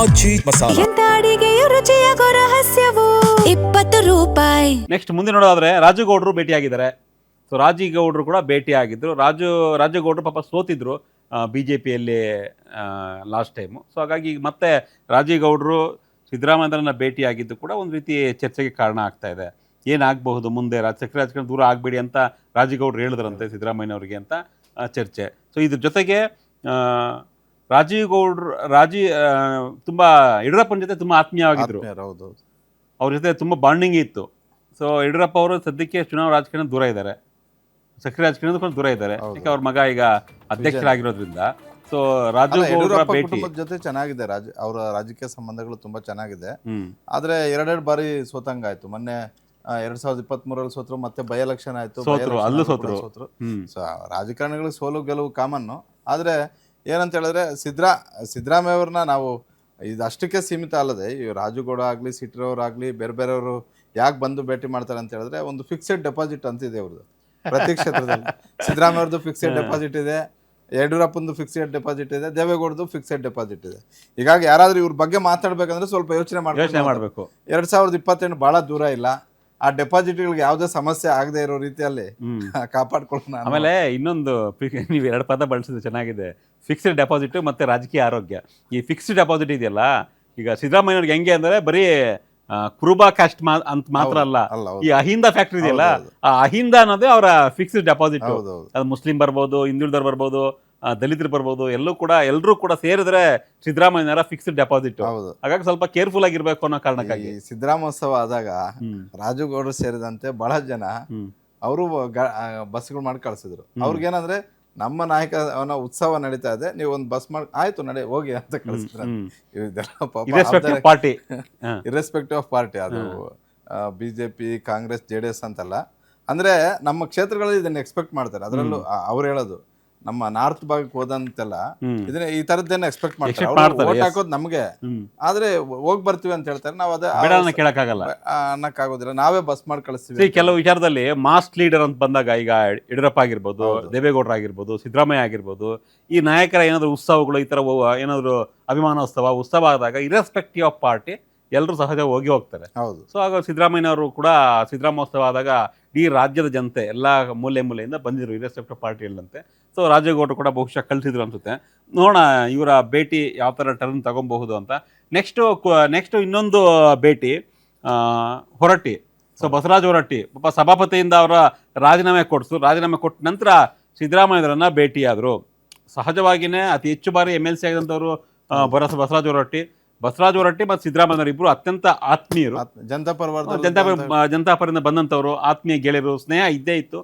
ಆಚಿ ಮಸಾಲ. ಎಂತ ಅಡಿಗೆಯ ರುಚಿಯಾಗೋ ರಹಸ್ಯವು 20 ರೂಪಾಯಿ. ನೆಕ್ಸ್ಟ್ ಮುಂದೆ ನೋಡೋದಾದ್ರೆ ರಾಜುಗೌಡರು ಭೇಟಿಯಾಗಿದ್ದಾರೆ. ಸೊ ರಾಜುಗೌಡರು ಕೂಡ ಭೇಟಿಯಾಗಿದ್ರು. ರಾಜುಗೌಡರು ಪಾಪ ಸೋತಿದ್ರು BJPಯಲ್ಲಿ ಲಾಸ್ಟ್ ಟೈಮು. ಸೊ ಹಾಗಾಗಿ ಮತ್ತೆ ರಾಜುಗೌಡರು ಸಿದ್ದರಾಮಯ್ಯನ ಭೇಟಿಯಾಗಿದ್ದು ಕೂಡ ಒಂದು ರೀತಿ ಚರ್ಚೆಗೆ ಕಾರಣ ಆಗ್ತಾ ಇದೆ. ಏನಾಗಬಹುದು ಮುಂದೆ ಸಕ್ರಿಯ ರಾಜಕಾರಣ ದೂರ ಆಗಬೇಡಿ ಅಂತ ರಾಜುಗೌಡರು ಹೇಳಿದ್ರಂತೆ ಸಿದ್ದರಾಮಯ್ಯನವ್ರಿಗೆ ಅಂತ ಚರ್ಚೆ. ಸೊ ಇದ್ರ ಜೊತೆಗೆ ರಾಜುಗೌಡರು ತುಂಬ ಯಡಿಯೂರಪ್ಪನ ಜೊತೆ ತುಂಬ ಆತ್ಮೀಯವಾಗಿದ್ದರು. ಅವ್ರ ಜೊತೆ ತುಂಬ ಬಾಂಡಿಂಗ್ ಇತ್ತು. ಸೊ ಯಡಿಯೂರಪ್ಪ ಅವರು ಸದ್ಯಕ್ಕೆ ಚುನಾವಣಾ ರಾಜಕಾರಣ ದೂರ ಇದ್ದಾರೆ, ಸಕ್ರಿಯ ರಾಜಕಾರಣದ ಕೂಡ ದೂರ ಇದ್ದಾರೆ. ಯಾಕೆ ಅವ್ರ ಮಗ ಈಗ ಅಧ್ಯಕ್ಷರಾಗಿರೋದ್ರಿಂದ. ಸೊ ರಾಜುಗೌಡರ ಭೇಟಿ ಜೊತೆ ಚೆನ್ನಾಗಿದೆ, ಅವರ ರಾಜಕೀಯ ಸಂಬಂಧಗಳು ತುಂಬಾ ಚೆನ್ನಾಗಿದೆ. ಆದ್ರೆ ಎರಡೆರಡು ಬಾರಿ ಸೋತಂಗಾಯ್ತು. ಮೊನ್ನೆ 2023 ಸೋತ್ರು, ಮತ್ತೆ ಬೈ ಎಲೆಕ್ಷನ್ ಆಯ್ತು, ಅಲ್ಲೂ ಸೋತ್ರು. ಸೊ ರಾಜಕಾರಣಿಗಳಿಗೆ ಸೋಲು ಗೆಲುವು ಕಾಮನ್ನು. ಆದ್ರೆ ಏನಂತ ಹೇಳಿದ್ರೆ ಸಿದ್ದರಾಮಯ್ಯ ಅವ್ರನ್ನ ನಾವು ಇದು ಅಷ್ಟಕ್ಕೆ ಸೀಮಿತ ಅಲ್ಲದೆ ಈ ರಾಜುಗೌಡ ಆಗಲಿ ಸಿಟ್ರವ್ರಾಗಲಿ ಬೇರೆಯವರು ಯಾಕೆ ಬಂದು ಭೇಟಿ ಮಾಡ್ತಾರೆ ಅಂತ ಹೇಳಿದ್ರೆ ಒಂದು ಫಿಕ್ಸೆಡ್ ಡೆಪಾಸಿಟ್ ಅಂತಿದೆ ಅವ್ರದ್ದು ಪ್ರತಿ ಕ್ಷೇತ್ರದಲ್ಲಿ. ಸಿದ್ದರಾಮಯ್ಯ ಅವ್ರದ್ದು ಫಿಕ್ಸೆಡ್ ಡೆಪಾಸಿಟ್ ಇದೆ, ಯಡಿಯೂರಪ್ಪಂದು ಫಿಕ್ಸೆಡ್ ಡೆಪಾಸಿಟ್ ಇದೆ, ದೇವೇಗೌಡದು ಫಿಕ್ಸೆಡ್ ಡೆಪಾಸಿಟ್ ಇದೆ. ಹೀಗಾಗಿ ಯಾರಾದ್ರೂ ಇವ್ರ ಬಗ್ಗೆ ಮಾತಾಡ್ಬೇಕಂದ್ರೆ ಸ್ವಲ್ಪ ಯೋಚನೆ ಮಾಡಬೇಕು. 2028 ಬಹಳ ದೂರ ಇಲ್ಲ. ಆ ಡೆಪಾಸಿಟ್ಗಳಿಗೆ ಯಾವುದೇ ಸಮಸ್ಯೆ ಆಗದೆ ಇರೋ ರೀತಿಯಲ್ಲಿ ಕಾಪಾಡ್ಕೊಳ್ಳೋಣ. ಆಮೇಲೆ ಇನ್ನೊಂದು ನೀವು 2 ಪದ ಬಳಸಿದ್ರೆ ಚೆನ್ನಾಗಿದೆ, ಫಿಕ್ಸ್ಡ್ ಡೆಪಾಸಿಟ್ ಮತ್ತೆ ರಾಜಕೀಯ ಆರೋಗ್ಯ. ಈ ಫಿಕ್ಸ್ಡ್ ಡೆಪಾಸಿಟ್ ಇದೆಯಲ್ಲ, ಈಗ ಸಿದ್ದರಾಮಯ್ಯವ್ರಿಗೆ ಹೆಂಗೆ ಅಂದರೆ ಬರೀ ಕುರುಬಾ ಕ್ಯಾಸ್ಟ್ ಅಂತ ಮಾತ್ರ ಅಲ್ಲ, ಈ ಅಹಿಂದ ಫ್ಯಾಕ್ಟ್ರಿ ಇದೆಯಲ್ಲ, ಆ ಅಹಿಂದ ಅನ್ನೋದೇ ಅವರ ಫಿಕ್ಸ್ಡ್ ಡೆಪಾಸಿಟ್. ಅದು ಮುಸ್ಲಿಂ ಬರ್ಬೋದು, ಹಿಂದುಳಿದವ್ರು ಬರ್ಬೋದು, ದಲಿತರು ಬರ್ಬೋದು, ಎಲ್ಲರೂ ಕೂಡ ಸೇರಿದ್ರೆ ಸಿದ್ದರಾಮಯ್ಯನವರ ಫಿಕ್ಸ್ಡ್ ಡೆಪಾಸಿಟ್. ಹಾಗಾಗಿ ಸ್ವಲ್ಪ ಕೇರ್ಫುಲ್ ಆಗಿರ್ಬೇಕು ಅನ್ನೋ ಕಾರಣಕ್ಕಾಗಿ ಸಿದ್ದರಾಮೋತ್ಸವ ಆದಾಗ ರಾಜುಗೌಡರು ಸೇರಿದಂತೆ ಬಹಳ ಜನ ಅವರು ಬಸ್ಗಳು ಮಾಡಿ ಕಳ್ಸಿದ್ರು. ಅವ್ರಿಗೇನಂದ್ರೆ ನಮ್ಮ ನಾಯಕನ ಉತ್ಸವ ನಡೀತಾ ಇದೆ, ನೀವು ಒಂದು ಬಸ್ ಮಾಡಿ ಆಯ್ತು ನಡೆ ಹೋಗಿ ಅಂತ ಕಳಿಸಿದ್ರು. ಇರ್ರೆಸ್ಪೆಕ್ಟಿವ್ ಆಫ್ ಪಾರ್ಟಿ, ಅದು BJP ಕಾಂಗ್ರೆಸ್ JDS ಅಂತಲ್ಲ. ಅಂದ್ರೆ ನಮ್ಮ ಕ್ಷೇತ್ರಗಳಲ್ಲಿ ಇದನ್ನ ಎಕ್ಸ್ಪೆಕ್ಟ್ ಮಾಡ್ತಾರೆ. ಅದರಲ್ಲೂ ಅವ್ರು ಹೇಳೋದು ನಮ್ಮ ನಾರ್ತ್ ಭಾಗಕ್ಕೆ ಹೋದಂತೆಲ್ಲ ಇದನ್ನ ಈ ತರದ್ದೇನ ಎಕ್ಸ್ಪೆಕ್ಟ್ ಮಾಡ್ತಾರೆ. ವೋಟ್ ಹಾಕೋದು ನಮ್ಗೆ, ಆದ್ರೆ ಹೋಗ್ ಬರ್ತೀವಿ ಅಂತ ಹೇಳ್ತಾರೆ. ನಾವು ಅದೇ ಕೇಳಕ್ಕಾಗಲ್ಲ, ಅನ್ನಕ್ಕಾಗೋದಿಲ್ಲ, ನಾವೇ ಬಸ್ ಮಾಡಿ ಕಳಿಸ್ತೀವಿ. ಕೆಲವು ವಿಚಾರದಲ್ಲಿ ಮಾಸ್ ಲೀಡರ್ ಅಂತ ಬಂದಾಗ ಈಗ ಯಡಿಯೂರಪ್ಪ ಆಗಿರ್ಬೋದು, ದೇವೇಗೌಡರು ಆಗಿರ್ಬೋದು, ಸಿದ್ದರಾಮಯ್ಯ ಆಗಿರ್ಬೋದು, ಈ ನಾಯಕರ ಏನಾದ್ರು ಉತ್ಸವಗಳು, ಈ ತರ ಏನಾದ್ರು ಉತ್ಸವ ಆದಾಗ ಇರ್ರೆಸ್ಪೆಕ್ಟಿವ್ ಆಫ್ ಪಾರ್ಟಿ ಎಲ್ಲರೂ ಸಹಜ ಹೋಗ್ತಾರೆ. ಸೊ ಆಗ ಸಿದ್ದರಾಮಯ್ಯನವರು ಕೂಡ ಸಿದ್ದರಾಮೋತ್ಸವ ಆದಾಗ ಈ ರಾಜ್ಯದ ಜನತೆ ಎಲ್ಲ ಮೂಲೆಯಿಂದ ಬಂದಿದ್ರು ಇರ್ರೆಸ್ಪೆಕ್ಟಿವ್ ಪಾರ್ಟಿ ಹೇಳಂತೆ. ಸೊ ರಾಜೇಗೌಡರು ಕೂಡ ಬಹುಶಃ ಕಳಿಸಿದ್ರು ಅನ್ಸುತ್ತೆ. ನೋಡೋಣ ಇವರ ಭೇಟಿ ಯಾವ ಥರ ಟರ್ನ್ ತಗೊಬಹುದು ಅಂತ. ನೆಕ್ಸ್ಟ್ ಇನ್ನೊಂದು ಭೇಟಿ ಹೊರಟ್ಟಿ. ಸೊ ಬಸವರಾಜ ಹೊರಟ್ಟಿ ಪಾಪ ಸಭಾಪತಿಯಿಂದ ಅವರ ರಾಜೀನಾಮೆ ಕೊಟ್ಟ ನಂತರ ಸಿದ್ದರಾಮಯ್ಯರನ್ನ ಭೇಟಿಯಾದರು. ಸಹಜವಾಗಿಯೇ ಅತಿ ಹೆಚ್ಚು ಬಾರಿ MLC ಆಗಿದಂಥವ್ರು ಬಸವರಾಜ ಹೊರಟ್ಟಿ ಮತ್ತು ಸಿದ್ದರಾಮಯ್ಯನವರು ಇಬ್ಬರು ಅತ್ಯಂತ ಆತ್ಮೀಯರು. ಜನತಾ ಪರದಿಂದ ಬಂದಂಥವ್ರು, ಆತ್ಮೀಯ ಗೆಳೆಯರು, ಸ್ನೇಹ ಇದ್ದೇ ಇತ್ತು.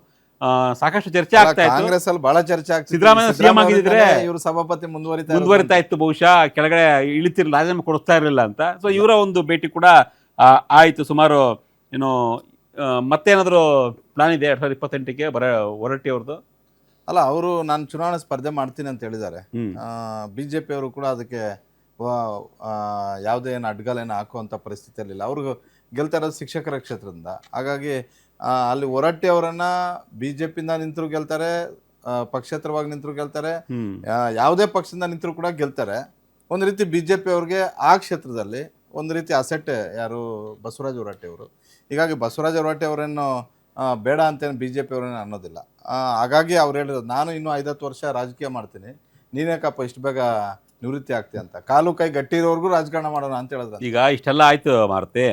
ಸಾಕಷ್ಟು ಚರ್ಚೆ ಆಗ್ತಾ ಇತ್ತು. ಕಾಂಗ್ರೆಸ್ ಅಲ್ಲಿ ಬಹಳ ಚರ್ಚೆ ಆಗ್ತಿದೆ. ಸಿದ್ದರಾಮಯ್ಯ CM ಆಗಿದ್ರೆ ಇವರು ಸಭಾಪತಿ ಮುಂದುವರಿತಾ ಇತ್ತು, ಬಹುಶಃ ಕೆಳಗಡೆ ರಾಜೀನಾಮೆ ಕೊಡಿಸ್ತಾ ಇರಲಿಲ್ಲ ಅಂತ. ಸೊ ಇವರ ಒಂದು ಭೇಟಿ ಕೂಡ ಆಯಿತು. ಸುಮಾರು ಮತ್ತೇನಾದರೂ ಪ್ಲಾನ್ ಇದೆ 2028ಕ್ಕೆ ಹೊರಟ್ಟಿ ಅವ್ರದ್ದು? ಅಲ್ಲ, ಅವರು ನಾನು ಚುನಾವಣೆ ಸ್ಪರ್ಧೆ ಮಾಡ್ತೀನಿ ಅಂತ ಹೇಳಿದ್ದಾರೆ. BJP ಅವರು ಕೂಡ ಅದಕ್ಕೆ ಯಾವುದೇ ಏನು ಅಡ್ಗಾಲೇನು ಹಾಕುವಂಥ ಪರಿಸ್ಥಿತಿಯಲ್ಲಿಲ್ಲ. ಅವ್ರಿಗೆ ಗೆಲ್ತಾ ಇರೋದು ಶಿಕ್ಷಕರ ಕ್ಷೇತ್ರದಿಂದ. ಹಾಗಾಗಿ ಅಲ್ಲಿ ಹೊರಟ್ಟಿ ಅವರನ್ನ BJPಯಿಂದ ನಿಂತರೂ ಗೆಲ್ತಾರೆ, ಪಕ್ಷೇತರವಾಗಿ ನಿಂತರೂ ಗೆಲ್ತಾರೆ, ಯಾವುದೇ ಪಕ್ಷದಿಂದ ನಿಂತರೂ ಕೂಡ ಗೆಲ್ತಾರೆ. ಒಂದು ರೀತಿ BJP ಅವ್ರಿಗೆ ಆ ಕ್ಷೇತ್ರದಲ್ಲಿ ಒಂದು ರೀತಿ ಅಸೆಟ್ ಯಾರು ಬಸವರಾಜ ಹೊರಟ್ಟಿ ಅವರು. ಹೀಗಾಗಿ ಬಸವರಾಜ ಹೊರಟ್ಟಿ ಅವರೇನು ಬೇಡ ಅಂತೇನು BJP ಅವರೇನು ಅನ್ನೋದಿಲ್ಲ. ಹಾಗಾಗಿ ಅವ್ರು ಹೇಳಿರೋದು, ನಾನು ಇನ್ನೂ 5-10 ವರ್ಷ ರಾಜಕೀಯ ಮಾಡ್ತೀನಿ, ನೀನೇಕಪ್ಪ ಇಷ್ಟು ಬೇಗ ನಿವೃತ್ತಿ ಆಗ್ತಿ ಅಂತ. ಕಾಲು ಕೈ ಗಟ್ಟಿ ಇರೋರ್ಗೂ ರಾಜಕಾರಣ ಮಾಡೋಣ ಅಂತ ಹೇಳಿದ್ರು. ಈಗ ಇಷ್ಟೆಲ್ಲ ಆಯ್ತು ಮಾರುತಿ.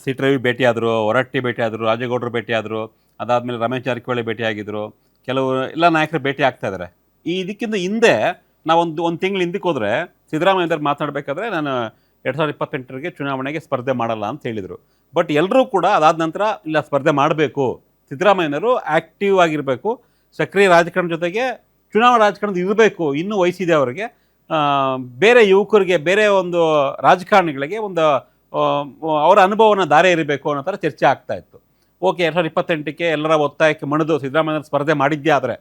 ಸಿಟಿ ರವಿ ಭೇಟಿಯಾದರು, ಹೊರಟ್ಟಿ ಭೇಟಿಯಾದರು, ರಾಜೇಗೌಡರು ಭೇಟಿಯಾದರು, ಅದಾದಮೇಲೆ ರಮೇಶ್ ಜಾರಕಿಹೊಳಿ ಭೇಟಿಯಾಗಿದ್ದರು, ಕೆಲವು ಎಲ್ಲ ನಾಯಕರು ಭೇಟಿ ಆಗ್ತಾ ಇದ್ದಾರೆ. ಇದಕ್ಕಿಂತ ಹಿಂದೆ ನಾವು ಒಂದು ತಿಂಗಳು ಹಿಂದಕ್ಕೆ ಹೋದರೆ ಸಿದ್ದರಾಮಯ್ಯವ್ರು ಮಾತನಾಡಬೇಕಾದ್ರೆ ನಾನು 2028ಗೆ ಚುನಾವಣೆಗೆ ಸ್ಪರ್ಧೆ ಮಾಡಲ್ಲ ಅಂತ ಹೇಳಿದರು. ಬಟ್ ಎಲ್ಲರೂ ಕೂಡ ಅದಾದ ನಂತರ ಇಲ್ಲ ಸ್ಪರ್ಧೆ ಮಾಡಬೇಕು, ಸಿದ್ದರಾಮಯ್ಯನವರು ಆ್ಯಕ್ಟಿವ್ ಆಗಿರಬೇಕು, ಸಕ್ರಿಯ ರಾಜಕಾರಣ ಜೊತೆಗೆ ಚುನಾವಣಾ ರಾಜಕಾರಣದ ಇರಬೇಕು, ಇನ್ನೂ ವಯಸ್ಸಿದೆ ಅವರಿಗೆ, ಬೇರೆ ಯುವಕರಿಗೆ, ಬೇರೆ ಒಂದು ರಾಜಕಾರಣಿಗಳಿಗೆ ಒಂದು ಅವರ ಅನುಭವನ ದಾರಿ ಇರಬೇಕು ಅನ್ನೋ ಥರ ಚರ್ಚೆ ಆಗ್ತಾ ಇತ್ತು. ಓಕೆ, 2028ಕ್ಕೆ ಎಲ್ಲರ ಒತ್ತಾಯಕ್ಕೆ ಮಣಿದು ಸಿದ್ದರಾಮಯ್ಯ ಸ್ಪರ್ಧೆ ಮಾಡಿದ್ದೇ ಆದರೆ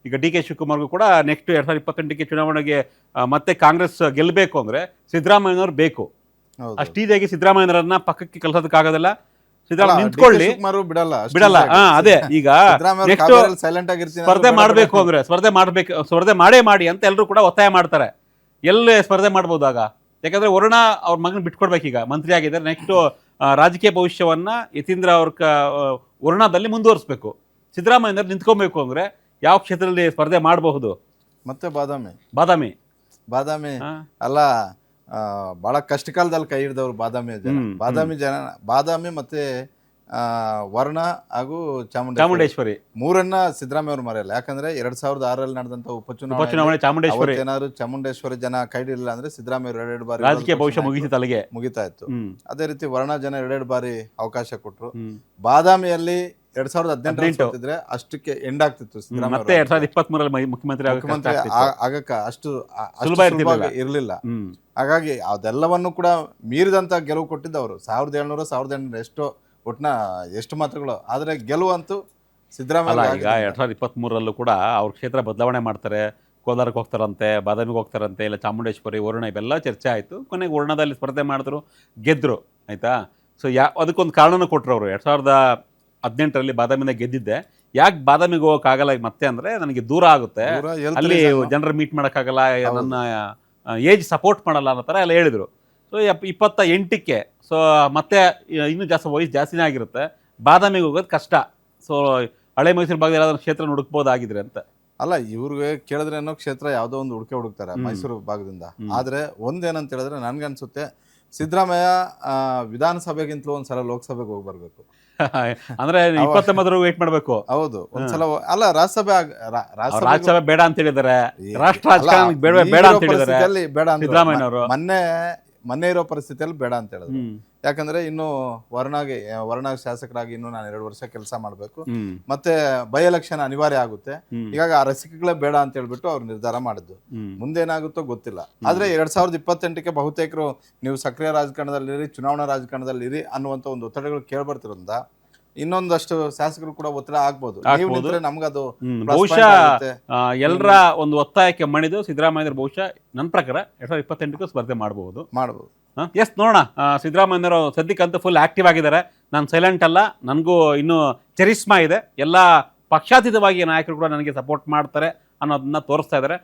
ಈಗ DK ಶಿವಕುಮಾರ್ಗೂ ಕೂಡ ನೆಕ್ಸ್ಟ್ 2028ಕ್ಕೆ ಚುನಾವಣೆಗೆ ಮತ್ತೆ ಕಾಂಗ್ರೆಸ್ ಗೆಲ್ಲಬೇಕು ಅಂದರೆ ಸಿದ್ದರಾಮಯ್ಯನವ್ರು ಬೇಕು. ಅಷ್ಟು ಈಸಿಯಾಗಿ ಸಿದ್ದರಾಮಯ್ಯನವರನ್ನ ಪಕ್ಕಕ್ಕೆ ಕಳ್ಸೋದಕ್ಕಾಗೋದಿಲ್ಲ. ಸಿದ್ದರಾಮಯ್ಯ ನಿಂತ್ಕೊಳ್ಳಿ ಬಿಡಲ್ಲ. ಅದೇ ಈಗ ಸ್ಪರ್ಧೆ ಮಾಡಬೇಕು ಅಂದರೆ ಸ್ಪರ್ಧೆ ಮಾಡೇ ಮಾಡಿ ಅಂತ ಎಲ್ಲರೂ ಕೂಡ ಒತ್ತಾಯ ಮಾಡ್ತಾರೆ. ಎಲ್ಲೇ ಸ್ಪರ್ಧೆ ಮಾಡ್ಬೋದು ಆಗ, ಯಾಕಂದ್ರೆ ವರುಣ ಅವ್ರ ಮಗನ ಬಿಟ್ಕೊಡ್ಬೇಕೀಗ, ಮಂತ್ರಿ ಆಗಿದ್ದಾರೆ. ನೆಕ್ಸ್ಟ್ ರಾಜಕೀಯ ಭವಿಷ್ಯವನ್ನ ಯತೀಂದ್ರ ಅವ್ರ ವರುಣದಲ್ಲಿ ಮುಂದುವರಿಸಬೇಕು. ಸಿದ್ದರಾಮಯ್ಯ ನಿಂತ್ಕೊಬೇಕು ಅಂದ್ರೆ ಯಾವ ಕ್ಷೇತ್ರದಲ್ಲಿ ಸ್ಪರ್ಧೆ ಮಾಡಬಹುದು? ಮತ್ತೆ ಬಾದಾಮಿ ಅಲ್ಲ, ಬಹಳ ಕಷ್ಟ ಕಾಲದಲ್ಲಿ ಕೈ ಹಿಡಿದವ್ರು ಬಾದಾಮಿ ಜನ. ಬಾದಾಮಿ ಮತ್ತೆ ವರ್ಣ ಹಾಗೂ ಚಾಮುಂಡೇಶ್ವರಿ ಮೂರನ್ನ ಸಿದ್ದರಾಮಯ್ಯ ಅವರು ಮರೆಯಲ್ಲ. ಯಾಕಂದ್ರೆ 2006ರಲ್ಲಿ ನಡೆದಂತ ಉಪಚುನಾವಣೆ ಚಾಮುಂಡೇಶ್ವರಿ ಏನಾದ್ರು ಚಾಮುಂಡೇಶ್ವರಿ ಜನ ಕೈ ಹಿಡಿಲಿಲ್ಲ ಅಂದ್ರೆ ಸಿದ್ದರಾಮಯ್ಯ ಎರಡು ಬಾರಿ ರಾಜಕೀಯ ಭವಿಷ್ಯ ಮುಗಿತಾ ಇತ್ತು. ಅದೇ ರೀತಿ ವರ್ಣ ಜನ ಎರಡು ಬಾರಿ ಅವಕಾಶ ಕೊಟ್ರು. ಬಾದಾಮಿಯಲ್ಲಿ 2018 ಅಷ್ಟಕ್ಕೆ ಎಂಡ್ ಆಗ್ತಿತ್ತು. ಮತ್ತೆ 2023 ಮುಖ್ಯಮಂತ್ರಿ ಆಗಕ್ಕ ಅಷ್ಟು ಇರ್ಲಿಲ್ಲ. ಹಾಗಾಗಿ ಅದೆಲ್ಲವನ್ನು ಕೂಡ ಮೀರಿದಂತ ಗೆಲುವು ಕೊಟ್ಟಿದ್ದವರು 1700 1800 ಎಷ್ಟೋ ಒಟ್ನ ಎಷ್ಟು ಮಾತುಗಳು. ಆದ್ರೆ ಗೆಲುವಂತೂ ಸಿದ್ದರಾಮಯ್ಯ. ಈಗ 2023ರಲ್ಲೂ ಕೂಡ ಅವ್ರ ಕ್ಷೇತ್ರ ಬದಲಾವಣೆ ಮಾಡ್ತಾರೆ. ಕೋಲಾರಕ್ಕೆ ಹೋಗ್ತಾರಂತೆ, ಬಾದಾಮಿಗೆ ಹೋಗ್ತಾರಂತೆ, ಇಲ್ಲ ಚಾಮುಂಡೇಶ್ವರಿ, ವರುಣ ಇವೆಲ್ಲ ಚರ್ಚೆ ಆಯಿತು. ಕೊನೆಗೆ ವರುಣದಲ್ಲಿ ಸ್ಪರ್ಧೆ ಮಾಡಿದ್ರು, ಗೆದ್ದರು. ಆಯಿತಾ? ಸೊ ಅದಕ್ಕೊಂದು ಕಾರಣನೂ ಕೊಟ್ಟರು ಅವರು. 2018ರಲ್ಲಿ ಬಾದಾಮಿಯಿಂದ ಗೆದ್ದಿದ್ದೆ. ಯಾಕೆ ಬಾದಾಮಿಗೆ ಹೋಗೋಕ್ಕಾಗಲ್ಲ ಮತ್ತೆ ಅಂದರೆ ನನಗೆ ದೂರ ಆಗುತ್ತೆ, ಅಲ್ಲಿ ಜನರ ಮೀಟ್ ಮಾಡೋಕ್ಕಾಗಲ್ಲ, ನನ್ನ ಏಜ್ ಸಪೋರ್ಟ್ ಮಾಡಲ್ಲ ಅನ್ನೋ ಥರ ಎಲ್ಲ ಹೇಳಿದರು. ಸೊ 28ಕ್ಕೆ ಸೊ ಮತ್ತೆ ಇನ್ನೂ ವಯಸ್ಸು ಜಾಸ್ತಿನೇ ಆಗಿರುತ್ತೆ, ಬಾದಾಮಿಗೆ ಹೋಗೋದು ಕಷ್ಟ. ಸೊ ಹಳೆ ಮೈಸೂರು ಭಾಗದಲ್ಲಿ ಯಾವ್ದಾದ್ರು ಕ್ಷೇತ್ರ ಹುಡುಕ್ಬೋದಾಗಿದ್ರೆ ಅಂತ. ಅಲ್ಲ, ಇವ್ರಿಗೆ ಕೇಳಿದ್ರೆ ಏನೋ ಕ್ಷೇತ್ರ ಯಾವುದೋ ಒಂದು ಹುಡುಕ್ತಾರೆ ಮೈಸೂರು ಭಾಗದಿಂದ. ಆದರೆ ಒಂದೇನಂತ ಹೇಳಿದ್ರೆ ನನ್ಗನ್ಸುತ್ತೆ ಸಿದ್ದರಾಮಯ್ಯ ವಿಧಾನಸಭೆಗಿಂತಲೂ ಒಂದ್ಸಲ ಲೋಕಸಭೆಗೆ ಹೋಗಿ ಬರ್ಬೇಕು. ಅಂದ್ರೆ 29 ವೇಟ್ ಮಾಡ್ಬೇಕು. ಹೌದು, ಒಂದ್ಸಲ. ಅಲ್ಲ, ರಾಜ್ಯಸಭೆ ಬೇಡ ಅಂತ ಹೇಳಿದಾರೆ, ರಾಷ್ಟ್ರ ರಾಜಕಾರಣ ಬೇಡ ಅಂತ ಹೇಳಿದಾರೆ ಬೇಡ ಸಿದ್ದರಾಮಯ್ಯ ಅವರು. ಮೊನ್ನೆ ಇರೋ ಪರಿಸ್ಥಿತಿಯಲ್ಲಿ ಬೇಡ ಅಂತ ಹೇಳಿದ್ರು. ಯಾಕಂದ್ರೆ ಇನ್ನು ವರ್ಣ ಶಾಸಕರಾಗಿ ಇನ್ನು ನಾನು 2 ವರ್ಷ ಕೆಲಸ ಮಾಡ್ಬೇಕು, ಮತ್ತೆ ಬೈ ಎಲೆಕ್ಷನ್ ಅನಿವಾರ್ಯ ಆಗುತ್ತೆ. ಹೀಗಾಗಿ ಆ ರಸಿಕಗಳೇ ಬೇಡ ಅಂತ ಹೇಳ್ಬಿಟ್ಟು ಅವ್ರು ನಿರ್ಧಾರ ಮಾಡಿದ್ದು. ಮುಂದೇನಾಗುತ್ತೋ ಗೊತ್ತಿಲ್ಲ. ಆದ್ರೆ 2028ಕ್ಕೆ ಬಹುತೇಕರು ನೀವು ಸಕ್ರಿಯ ರಾಜಕಾರಣದಲ್ಲಿರಿ, ಚುನಾವಣಾ ರಾಜಕಾರಣದಲ್ಲಿರಿ ಅನ್ನುವಂತ ಒಂದು ಒತ್ತಡಗಳು ಕೇಳ್ಬರ್ತಿರೋದ್ರಿಂದ ಇನ್ನೊಂದಷ್ಟು ಶಾಸಕರು ಕೂಡ ಒತ್ತಡ ಆಗ್ಬೋದು. ನಮ್ಗದು ಬಹುಶಃ ಎಲ್ಲರ ಒಂದು ಒತ್ತಾಯಕ್ಕೆ ಮಣಿದು ಸಿದ್ದರಾಮಯ್ಯ ಬಹುಶಃ ನನ್ನ ಪ್ರಕಾರ 2028ಕ್ಕೂ ಸ್ಪರ್ಧೆ ಮಾಡಬಹುದು. ಎಸ್, ನೋಡೋಣ. ಸಿದ್ದರಾಮಯ್ಯರು ಸದ್ಯಕ್ಕಂತೂ ಫುಲ್ ಆಕ್ಟಿವ್ ಆಗಿದ್ದಾರೆ. ನಾನು ಸೈಲೆಂಟ್ ಅಲ್ಲ, ನನಗೂ ಇನ್ನೂ ಚರಿಸ್ಮಾ ಇದೆ. ಎಲ್ಲ ಪಕ್ಷಾತೀತವಾಗಿ ನಾಯಕರು ಕೂಡ ನನಗೆ ಸಪೋರ್ಟ್ ಮಾಡ್ತಾರೆ ಅನ್ನೋದನ್ನ ತೋರಿಸ್ತಾ ಇದ್ದಾರೆ.